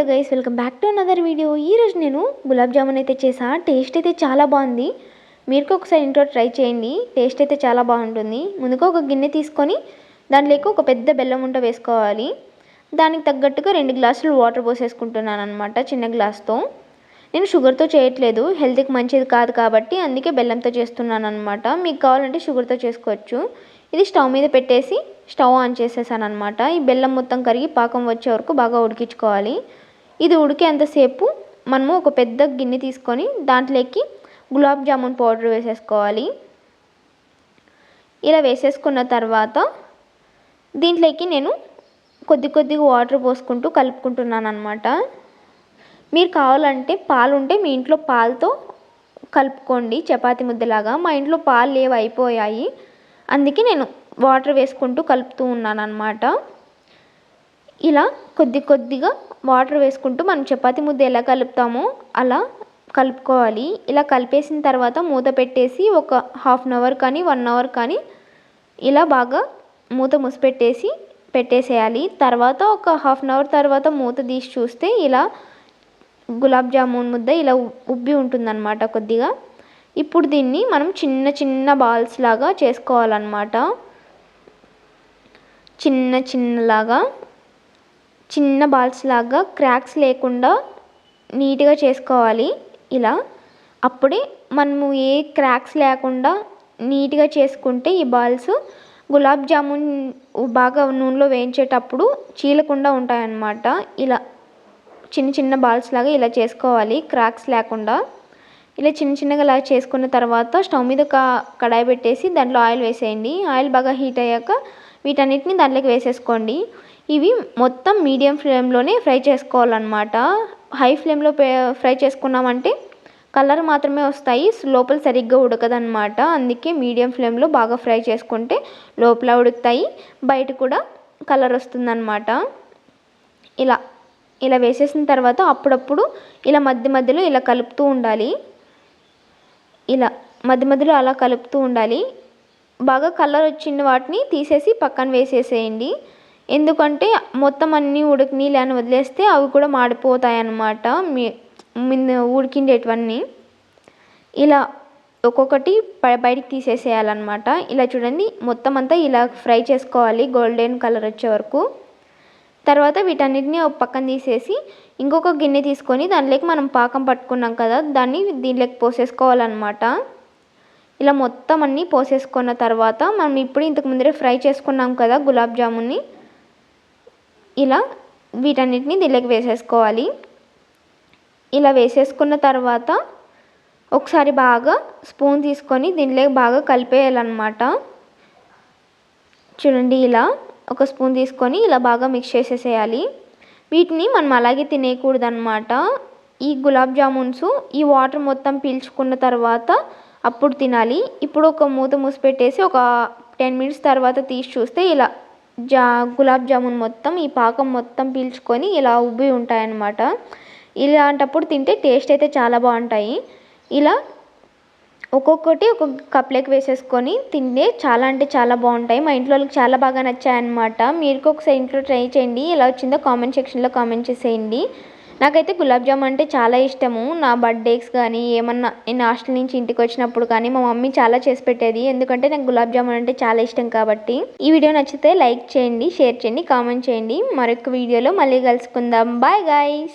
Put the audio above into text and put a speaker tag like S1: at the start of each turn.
S1: Hello guys, welcome back to another video. ఈరోజు నేను గులాబ్ జామున్ అయితే చేసా. టేస్ట్ అయితే చాలా బాగుంది. మీరు ఒకసారి ఇంట్లో ట్రై చేయండి. టేస్ట్ అయితే చాలా బాగుంటుంది. ముందుగా ఒక గిన్నె తీసుకొని దాంట్లోకి ఒక పెద్ద బెల్లం ఉంట వేసుకోవాలి. దానికి తగ్గట్టుగా 2 గ్లాసులు వాటర్ పోసేసుకుంటున్నాను అనమాట, చిన్న గ్లాస్తో. నేను షుగర్తో చేయట్లేదు, హెల్త్కి మంచిది కాదు కాబట్టి అందుకే బెల్లంతో చేస్తున్నాను అనమాట. మీకు కావాలంటే షుగర్తో చేసుకోవచ్చు. ఇది స్టవ్ మీద పెట్టేసి స్టవ్ ఆన్ చేసేసాను అనమాట. ఈ బెల్లం మొత్తం కరిగి పాకం వచ్చే వరకు బాగా ఉడికించుకోవాలి. ఇది ఉడికేంతసేపు మనము ఒక పెద్ద గిన్నె తీసుకొని దాంట్లోకి గులాబ్ జామున్ పౌడర్ వేసేసుకోవాలి. ఇలా వేసేసుకున్న తర్వాత దీంట్లోకి నేను కొద్దిగా వాటర్ పోసుకుంటూ కలుపుకుంటున్నాను అనమాట. మీరు కావాలంటే పాలు ఉంటే మీ ఇంట్లో పాలతో కలుపుకోండి, చపాతీ ముద్దలాగా. మా ఇంట్లో పాలు లేవు, అయిపోయాయి. అందుకే నేను వాటర్ వేసుకుంటూ కలుపుతూ ఉన్నాను అనమాట. ఇలా కొద్దిగా వాటర్ వేసుకుంటూ మనం చపాతీ ముద్ద ఎలా కలుపుతామో అలా కలుపుకోవాలి. ఇలా కలిపేసిన తర్వాత మూత పెట్టేసి ఒక హాఫ్ అన్ అవర్ కానీ 1 అవర్ కానీ ఇలా బాగా మూత పెట్టేసేయాలి. తర్వాత ఒక హాఫ్ అన్ అవర్ తర్వాత మూత తీసి చూస్తే ఇలా గులాబ్ జామున్ ముద్ద ఇలా ఉబ్బి ఉంటుందన్నమాట కొద్దిగా. ఇప్పుడు దీన్ని మనం చిన్న బాల్స్ లాగా చేసుకోవాలన్నమాట. చిన్న బాల్స్ లాగా క్రాక్స్ లేకుండా నీట్గా చేసుకోవాలి. ఇలా అప్పుడే మనము ఏ క్రాక్స్ లేకుండా నీట్గా చేసుకుంటే ఈ బాల్స్ గులాబ్ జామున్ బాగా నూనెలో వేయించేటప్పుడు చీలకుండా ఉంటాయన్నమాట. ఇలా చిన్న బాల్స్ లాగా ఇలా చేసుకోవాలి, క్రాక్స్ లేకుండా. ఇలా చిన్నగా ఇలా చేసుకున్న తర్వాత స్టవ్ మీద ఒక కడాయి పెట్టేసి దాంట్లో ఆయిల్ వేసేయండి. ఆయిల్ బాగా హీట్ అయ్యాక వీటన్నిటిని దాంట్లోకి వేసేసుకోండి. ఇవి మొత్తం మీడియం ఫ్లేమ్లోనే ఫ్రై చేసుకోవాలన్నమాట. హై ఫ్లేమ్లో ఫ్రై చేసుకున్నామంటే కలర్ మాత్రమే వస్తాయి, లోపల సరిగ్గా ఉడకదన్నమాట. అందుకే మీడియం ఫ్లేమ్లో బాగా ఫ్రై చేసుకుంటే లోపల ఉడుకుతాయి, బయట కూడా కలర్ వస్తుందన్నమాట. ఇలా వేసేసిన తర్వాత అప్పుడప్పుడు ఇలా మధ్యలో ఇలా కలుపుతూ ఉండాలి. ఇలా మధ్యలో అలా కలుపుతూ ఉండాలి. బాగా కలర్ వచ్చిన వాటిని తీసేసి పక్కన వేసేసేయండి. ఎందుకంటే మొత్తం అన్నీ ఉడకనీళ్ళు అని వదిలేస్తే అవి కూడా మాడిపోతాయి అన్నమాట, ఉడికిండేటివన్నీ. ఇలా ఒక్కొక్కటి బయటికి తీసేసేయాలన్నమాట. ఇలా చూడండి, మొత్తం అంతా ఇలా ఫ్రై చేసుకోవాలి గోల్డెన్ కలర్ వచ్చే వరకు. తర్వాత వీటన్నిటిని ఒక పక్కన తీసేసి ఇంకొక గిన్నె తీసుకొని దాంట్లోకి మనం పాకం పట్టుకున్నాం కదా, దాన్ని దీంట్లోకి పోసేసుకోవాలన్నమాట. ఇలా మొత్తం అన్నీ పోసేసుకున్న తర్వాత మనం ఇప్పుడు ఇంతకు ముందరే ఫ్రై చేసుకున్నాం కదా గులాబ్ జామున్ని, ఇలా వీటన్నిటిని దీంట్లోకి వేసేసుకోవాలి. ఇలా వేసేసుకున్న తర్వాత ఒకసారి బాగా స్పూన్ తీసుకొని దీంట్లోకి బాగా కలిపేయాలన్నమాట. చూడండి, ఇలా ఒక స్పూన్ తీసుకొని ఇలా బాగా మిక్స్ చేసేసేయాలి. వీటిని మనం అలాగే తినేయకూడదు అన్నమాట. ఈ గులాబ్ జామున్స్ ఈ వాటర్ మొత్తం పీల్చుకున్న తర్వాత అప్పుడు తినాలి. ఇప్పుడు ఒక మూత పెట్టేసి ఒక 10 మినిట్స్ తర్వాత తీసి చూస్తే ఇలా గులాబ్ జామున్ మొత్తం ఈ పాకం మొత్తం పీల్చుకొని ఇలా ఉబ్బి ఉంటాయన్నమాట. ఇలాంటప్పుడు తింటే టేస్ట్ అయితే చాలా బాగుంటాయి. ఇలా ఒక్కొక్కటి ఒక్కొక్క కప్లోకి వేసేసుకొని తింటే చాలా అంటే చాలా బాగుంటాయి. మా ఇంట్లో వాళ్ళకి చాలా బాగా నచ్చాయన్నమాట. మీరు ఒకసారి ఇంట్లో ట్రై చేయండి. ఎలా వచ్చిందో కామెంట్ సెక్షన్లో కామెంట్ చేసేయండి. నాకైతే గులాబ్ జామున్ అంటే చాలా ఇష్టము. నా బర్త్డేస్ కానీ ఏమన్నా నేను హాస్టల్ నుంచి ఇంటికి వచ్చినప్పుడు కానీ మా మమ్మీ చాలా చేసి పెట్టేది, ఎందుకంటే నాకు గులాబ్ జామున్ అంటే చాలా ఇష్టం కాబట్టి. ఈ వీడియో నచ్చితే లైక్ చేయండి, షేర్ చేయండి, కామెంట్ చేయండి. మరొక వీడియోలో మళ్ళీ కలుసుకుందాం. Bye guys.